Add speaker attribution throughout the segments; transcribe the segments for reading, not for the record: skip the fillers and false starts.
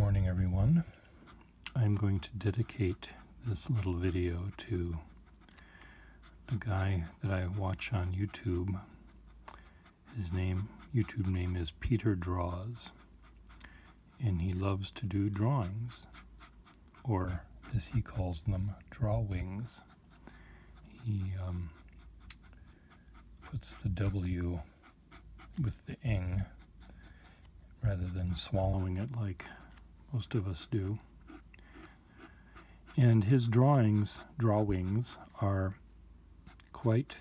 Speaker 1: morning, everyone. I'm going to dedicate this little video to a guy that I watch on YouTube. His YouTube name is PeterDraws, and he loves to do drawings, or as he calls them, drawings. He puts the W with the ing rather than swallowing it like most of us do. And his drawings are quite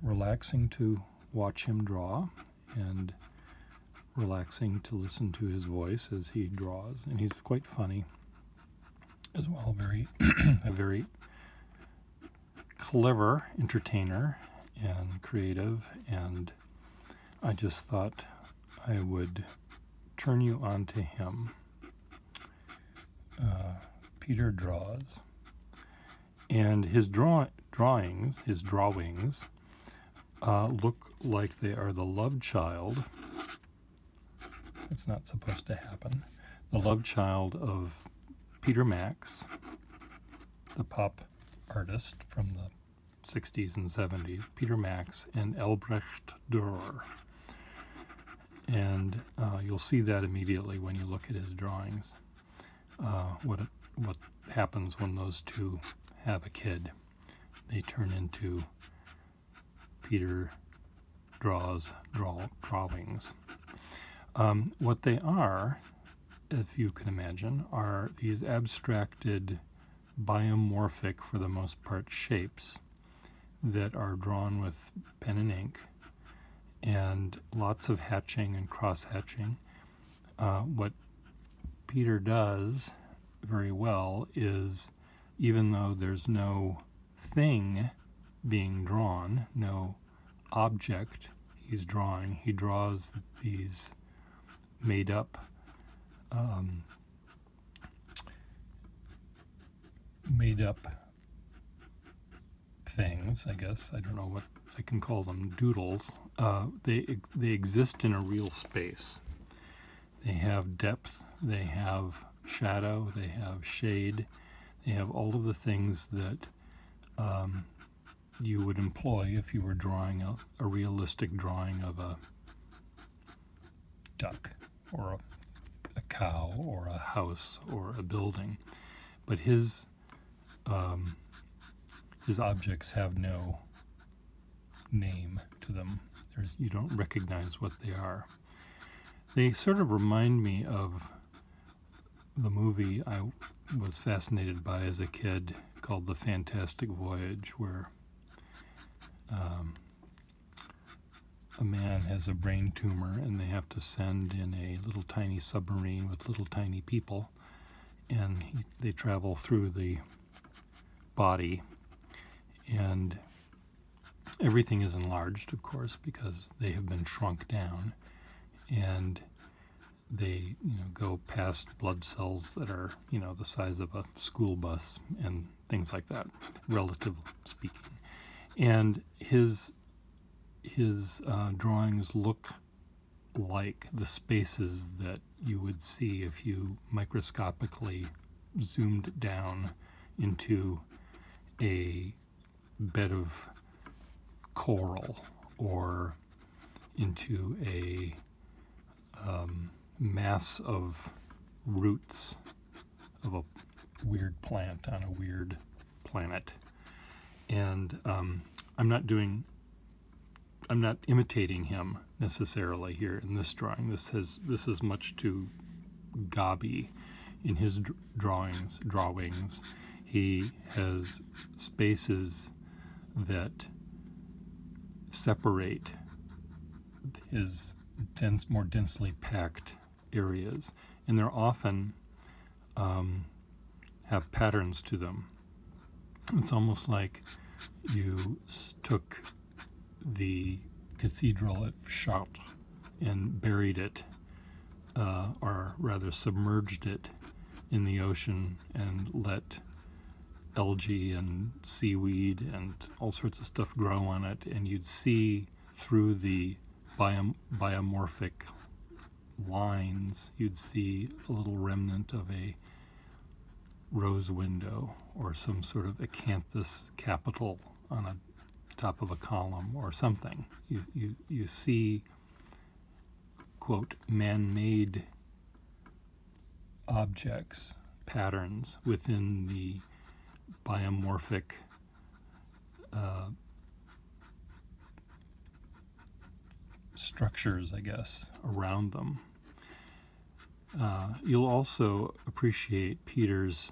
Speaker 1: relaxing to watch him draw, and relaxing to listen to his voice as he draws. And he's quite funny as well, a very clever entertainer and creative, and I just thought I would turn you on to him. PeterDraws, and his drawings look like they are the love child. It's not supposed to happen. The love child of Peter Max, the pop artist from the 60s and 70s, Peter Max and Albrecht Dürer. And you'll see that immediately when you look at his drawings. What happens when those two have a kid? They turn into PeterDraws drawings. What they are, if you can imagine, are these abstracted, biomorphic, for the most part, shapes that are drawn with pen and ink, and lots of hatching and cross-hatching. What Peter does very well is, even though there's no thing being drawn, no object he's drawing, he draws these made up things, I guess. I don't know what I can call them, doodles. They exist in a real space. They have depth, they have shadow, they have shade, they have all of the things that you would employ if you were drawing a realistic drawing of a duck, or a cow, or a house, or a building. But his objects have no name to them. You don't recognize what they are. They sort of remind me of the movie I was fascinated by as a kid called The Fantastic Voyage, where a man has a brain tumor and they have to send in a little tiny submarine with little tiny people, and they travel through the body, and everything is enlarged, of course, because they have been shrunk down, and they go past blood cells that are the size of a school bus and things like that, relatively speaking. And his drawings look like the spaces that you would see if you microscopically zoomed down into a bed of coral, or into a mass of roots of a weird plant on a weird planet. And I'm not imitating him necessarily here in this drawing. This is much too gauby in his drawings. He has spaces that separate his more densely packed areas, and they're often have patterns to them. It's almost like you took the cathedral at Chartres and buried it, or rather submerged it in the ocean, and let algae and seaweed and all sorts of stuff grow on it, and you'd see through the biomorphic lines, you'd see a little remnant of a rose window or some sort of acanthus capital on a top of a column or something. You see, quote, man-made objects, patterns within the biomorphic structures, I guess, around them. You'll also appreciate Peter's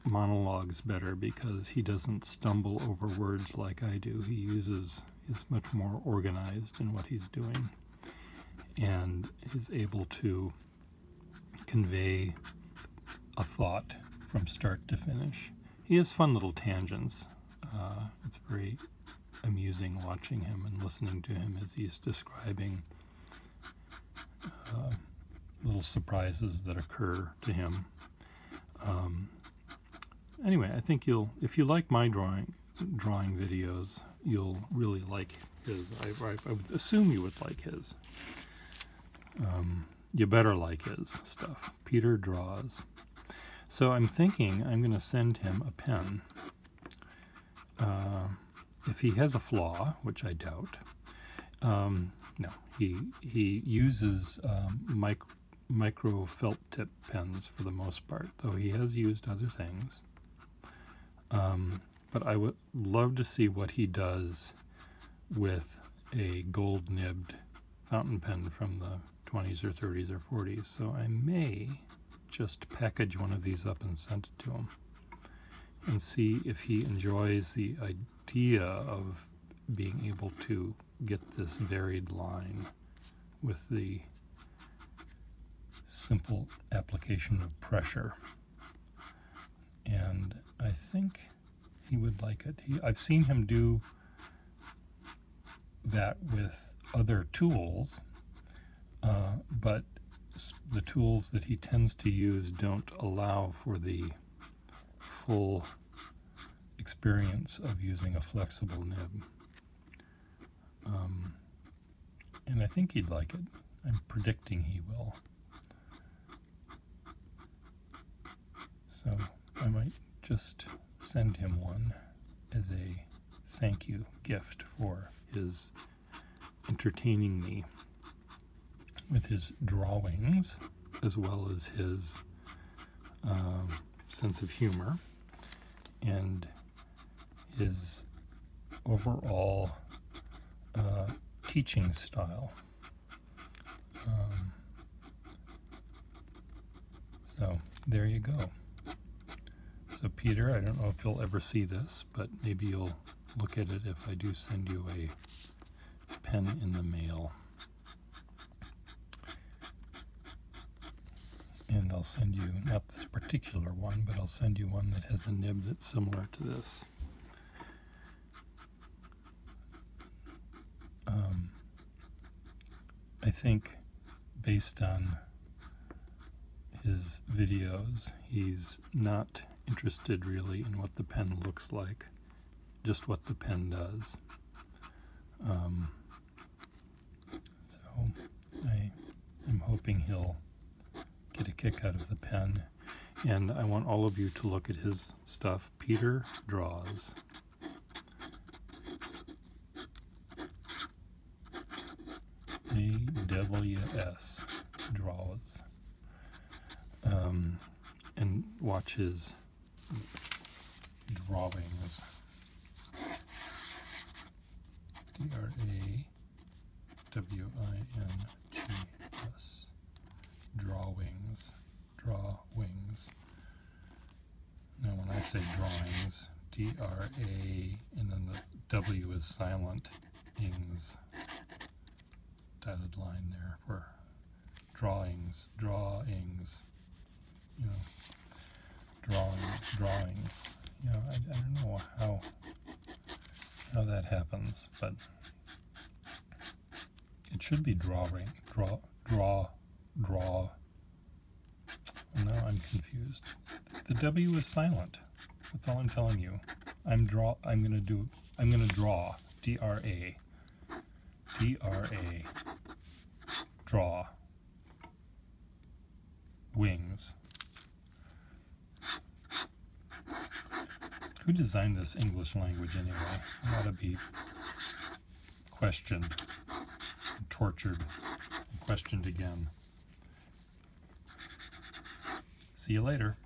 Speaker 1: monologues better because he doesn't stumble over words like I do. He's much more organized in what he's doing and is able to convey a thought from start to finish. He has fun little tangents. It's very amusing watching him and listening to him as he's describing little surprises that occur to him. Anyway, I think if you like my drawing videos, you'll really like his. I would assume you would like his. You better like his stuff. PeterDraws. So I'm thinking I'm going to send him a pen. If he has a flaw, which I doubt, no, he uses micro felt tip pens for the most part, though he has used other things. But I would love to see what he does with a gold nibbed fountain pen from the 20s or 30s or 40s. So I may just package one of these up and send it to him and see if he enjoys the idea of being able to get this varied line with the simple application of pressure. And I think he would like it. I've seen him do that with other tools, but the tools that he tends to use don't allow for the full experience of using a flexible nib. And I think he'd like it. I'm predicting he will. So I might just send him one as a thank you gift for his entertaining me with his drawings, as well as his sense of humor and his overall teaching style. So there you go. So Peter, I don't know if you'll ever see this, but maybe you'll look at it if I do send you a pen in the mail. And I'll send you, not this particular one, but I'll send you one that has a nib that's similar to this. I think based on his videos, he's not interested really in what the pen looks like, just what the pen does. So I'm hoping he'll get a kick out of the pen, and I want all of you to look at his stuff. PeterDraws. AWS Draws. And watch his drawings. DRAWINGS. Drawings. Now when I say drawings, D-R-A, and then the W is silent, ings, dotted line there for drawings, you know, drawings. You know, I don't know how that happens, but it should be draw. Now I'm confused. The W is silent. That's all I'm telling you. I'm gonna draw. D-R-A. Draw. Who designed this English language anyway? It ought to be questioned, and tortured, and questioned again. See you later.